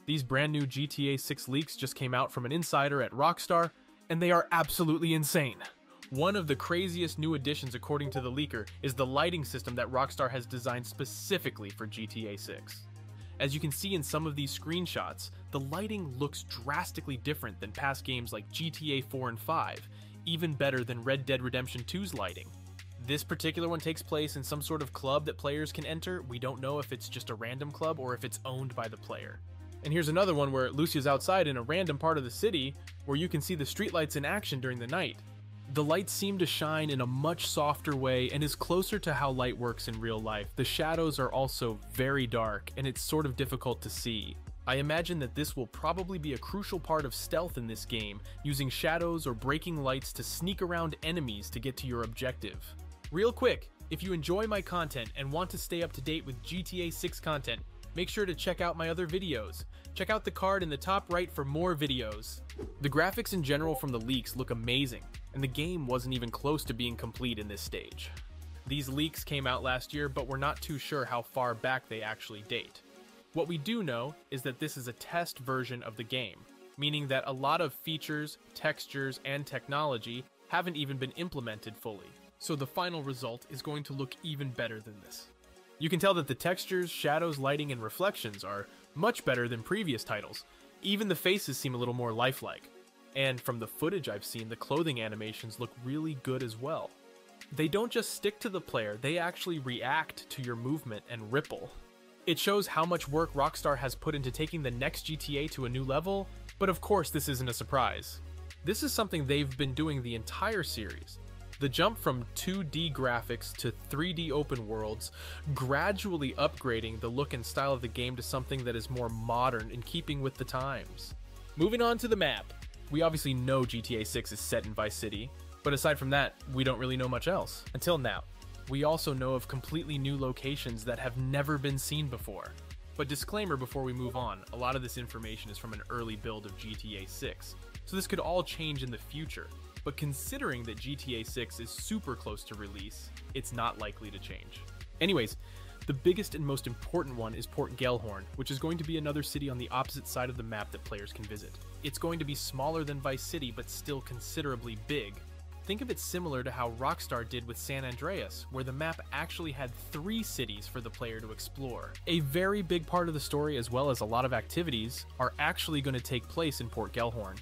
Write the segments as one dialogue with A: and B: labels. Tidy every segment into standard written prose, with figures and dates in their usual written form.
A: These brand new GTA 6 leaks just came out from an insider at Rockstar, and they are absolutely insane. One of the craziest new additions according to the leaker is the lighting system that Rockstar has designed specifically for GTA 6. As you can see in some of these screenshots, the lighting looks drastically different than past games like GTA 4 and 5, even better than Red Dead Redemption 2's lighting. This particular one takes place in some sort of club that players can enter. We don't know if it's just a random club or if it's owned by the player. And here's another one where Lucia's outside in a random part of the city where you can see the streetlights in action during the night. The lights seem to shine in a much softer way and is closer to how light works in real life. The shadows are also very dark and it's sort of difficult to see. I imagine that this will probably be a crucial part of stealth in this game, using shadows or breaking lights to sneak around enemies to get to your objective. Real quick, if you enjoy my content and want to stay up to date with GTA 6 content, make sure to check out my other videos. Check out the card in the top right for more videos. The graphics in general from the leaks look amazing, and the game wasn't even close to being complete in this stage. These leaks came out last year, but we're not too sure how far back they actually date. What we do know is that this is a test version of the game, meaning that a lot of features, textures, and technology haven't even been implemented fully. So the final result is going to look even better than this. You can tell that the textures, shadows, lighting, and reflections are much better than previous titles. Even the faces seem a little more lifelike. And from the footage I've seen, the clothing animations look really good as well. They don't just stick to the player, they actually react to your movement and ripple. It shows how much work Rockstar has put into taking the next GTA to a new level, but of course this isn't a surprise. This is something they've been doing the entire series. The jump from 2D graphics to 3D open worlds, gradually upgrading the look and style of the game to something that is more modern in keeping with the times. Moving on to the map. We obviously know GTA 6 is set in Vice City, but aside from that, we don't really know much else. Until now. We also know of completely new locations that have never been seen before. But disclaimer before we move on, a lot of this information is from an early build of GTA 6, so this could all change in the future. But considering that GTA 6 is super close to release, it's not likely to change. Anyways, the biggest and most important one is Port Gellhorn, which is going to be another city on the opposite side of the map that players can visit. It's going to be smaller than Vice City, but still considerably big. Think of it similar to how Rockstar did with San Andreas, where the map actually had 3 cities for the player to explore. A very big part of the story, as well as a lot of activities, are actually going to take place in Port Gellhorn.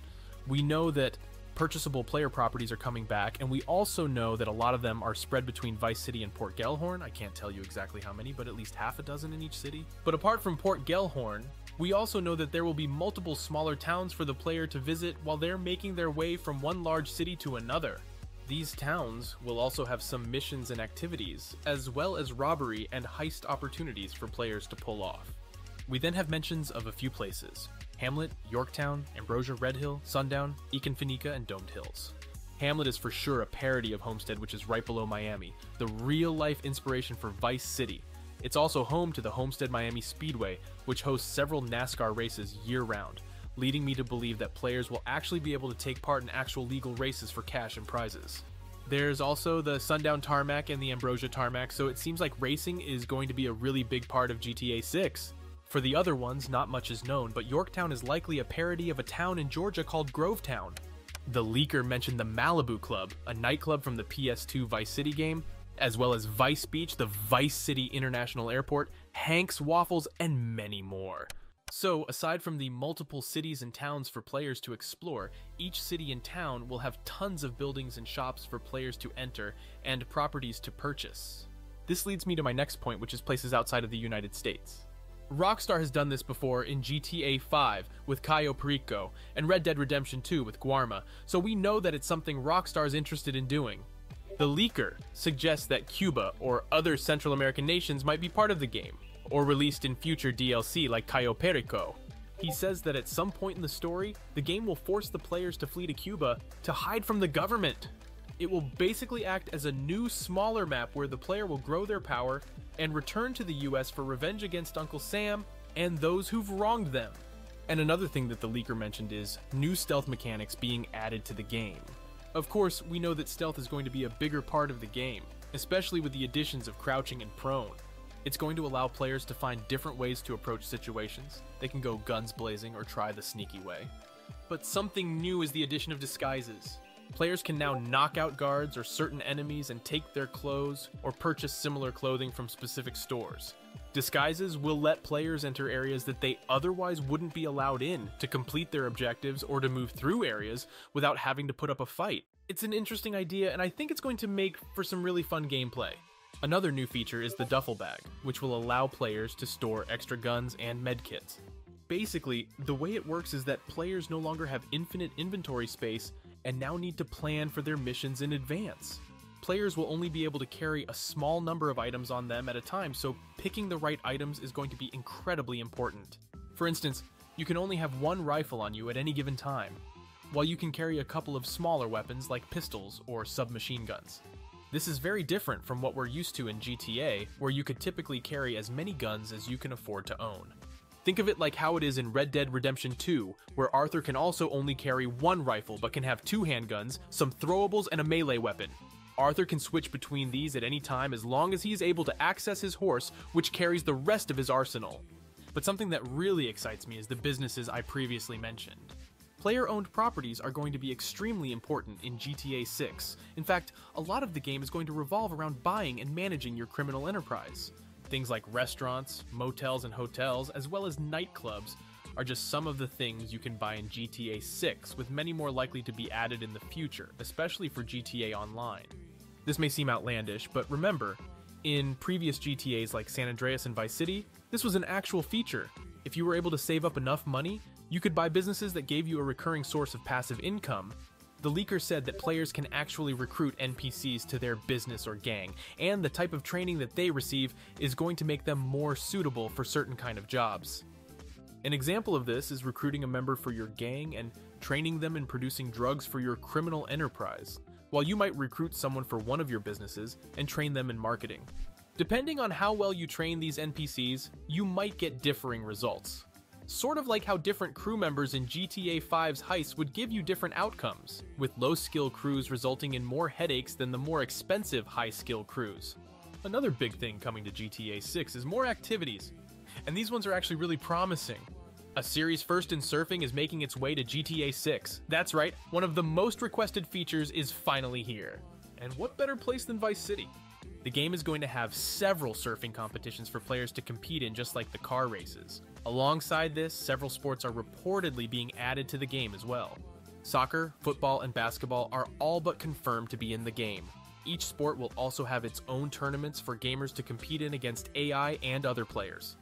A: We know that purchasable player properties are coming back, and we also know that a lot of them are spread between Vice City and Port Gellhorn. I can't tell you exactly how many, but at least half a dozen in each city. But apart from Port Gellhorn, we also know that there will be multiple smaller towns for the player to visit while they're making their way from one large city to another. These towns will also have some missions and activities, as well as robbery and heist opportunities for players to pull off. We then have mentions of a few places: Hamlet, Yorktown, Ambrosia Red Hill, Sundown, Econfinica, and Domed Hills. Hamlet is for sure a parody of Homestead, which is right below Miami, the real-life inspiration for Vice City. It's also home to the Homestead Miami Speedway, which hosts several NASCAR races year-round, leading me to believe that players will actually be able to take part in actual legal races for cash and prizes. There's also the Sundown Tarmac and the Ambrosia Tarmac, so it seems like racing is going to be a really big part of GTA 6. For the other ones, not much is known, but Yorktown is likely a parody of a town in Georgia called Grovetown. The leaker mentioned the Malibu Club, a nightclub from the PS2 Vice City game, as well as Vice Beach, the Vice City International Airport, Hank's Waffles, and many more. So, aside from the multiple cities and towns for players to explore, each city and town will have tons of buildings and shops for players to enter and properties to purchase. This leads me to my next point, which is places outside of the United States. Rockstar has done this before in GTA 5 with Cayo Perico and Red Dead Redemption 2 with Guarma, so we know that it's something Rockstar is interested in doing. The leaker suggests that Cuba or other Central American nations might be part of the game, or released in future DLC like Cayo Perico. He says that at some point in the story, the game will force the players to flee to Cuba to hide from the government. It will basically act as a new, smaller map where the player will grow their power and return to the US for revenge against Uncle Sam and those who've wronged them. And another thing that the leaker mentioned is new stealth mechanics being added to the game. Of course, we know that stealth is going to be a bigger part of the game, especially with the additions of crouching and prone. It's going to allow players to find different ways to approach situations. They can go guns blazing or try the sneaky way. But something new is the addition of disguises. Players can now knock out guards or certain enemies and take their clothes or purchase similar clothing from specific stores. Disguises will let players enter areas that they otherwise wouldn't be allowed in to complete their objectives or to move through areas without having to put up a fight. It's an interesting idea, and I think it's going to make for some really fun gameplay. Another new feature is the duffel bag, which will allow players to store extra guns and medkits. Basically, the way it works is that players no longer have infinite inventory space and now need to plan for their missions in advance. Players will only be able to carry a small number of items on them at a time, so picking the right items is going to be incredibly important. For instance, you can only have one rifle on you at any given time, while you can carry a couple of smaller weapons like pistols or submachine guns. This is very different from what we're used to in GTA, where you could typically carry as many guns as you can afford to own. Think of it like how it is in Red Dead Redemption 2, where Arthur can also only carry one rifle but can have two handguns, some throwables, and a melee weapon. Arthur can switch between these at any time as long as he is able to access his horse, which carries the rest of his arsenal. But something that really excites me is the businesses I previously mentioned. Player-owned properties are going to be extremely important in GTA 6. In fact, a lot of the game is going to revolve around buying and managing your criminal enterprise. Things like restaurants, motels, and hotels, as well as nightclubs, are just some of the things you can buy in GTA 6, with many more likely to be added in the future, especially for GTA Online. This may seem outlandish, but remember, in previous GTAs like San Andreas and Vice City, this was an actual feature. If you were able to save up enough money, you could buy businesses that gave you a recurring source of passive income. The leaker said that players can actually recruit NPCs to their business or gang, and the type of training that they receive is going to make them more suitable for certain kind of jobs. An example of this is recruiting a member for your gang and training them in producing drugs for your criminal enterprise, while you might recruit someone for one of your businesses and train them in marketing. Depending on how well you train these NPCs, you might get differing results. Sort of like how different crew members in GTA 5's Heist would give you different outcomes, with low-skill crews resulting in more headaches than the more expensive high-skill crews. Another big thing coming to GTA 6 is more activities, and these ones are actually really promising. A series first in surfing is making its way to GTA 6. That's right, one of the most requested features is finally here. And what better place than Vice City? The game is going to have several surfing competitions for players to compete in, just like the car races. Alongside this, several sports are reportedly being added to the game as well. Soccer, football, and basketball are all but confirmed to be in the game. Each sport will also have its own tournaments for gamers to compete in against AI and other players.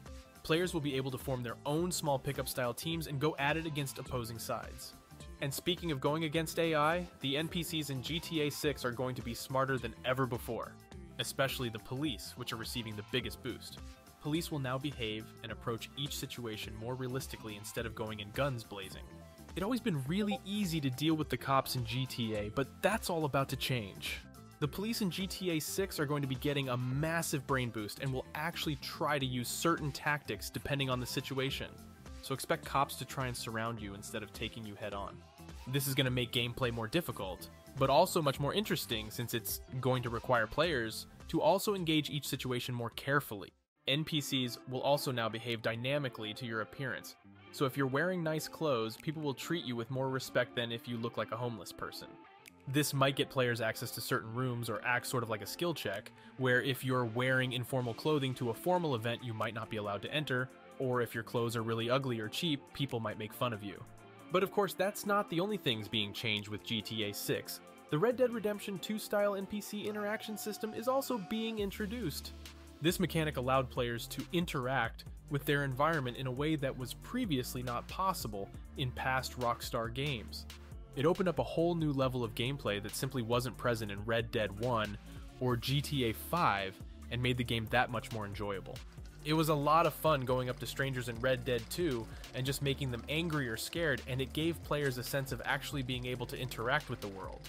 A: Players will be able to form their own small pickup style teams and go at it against opposing sides. And speaking of going against AI, the NPCs in GTA 6 are going to be smarter than ever before. Especially the police, which are receiving the biggest boost. Police will now behave and approach each situation more realistically instead of going in guns blazing. It'd always been really easy to deal with the cops in GTA, but that's all about to change. The police in GTA 6 are going to be getting a massive brain boost and will actually try to use certain tactics depending on the situation. So expect cops to try and surround you instead of taking you head on. This is going to make gameplay more difficult, but also much more interesting since it's going to require players to also engage each situation more carefully. NPCs will also now behave dynamically to your appearance, so if you're wearing nice clothes, people will treat you with more respect than if you look like a homeless person. This might get players access to certain rooms or act sort of like a skill check, where if you're wearing informal clothing to a formal event you might not be allowed to enter, or if your clothes are really ugly or cheap, people might make fun of you. But of course, that's not the only things being changed with GTA 6. The Red Dead Redemption 2 style NPC interaction system is also being introduced. This mechanic allowed players to interact with their environment in a way that was previously not possible in past Rockstar games. It opened up a whole new level of gameplay that simply wasn't present in Red Dead 1 or GTA 5 and made the game that much more enjoyable. It was a lot of fun going up to strangers in Red Dead 2 and just making them angry or scared, and it gave players a sense of actually being able to interact with the world.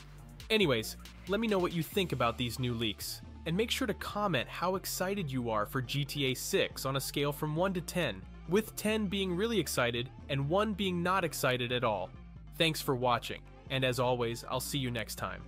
A: Anyways, let me know what you think about these new leaks, and make sure to comment how excited you are for GTA 6 on a scale from 1 to 10, with 10 being really excited and 1 being not excited at all. Thanks for watching, and as always, I'll see you next time.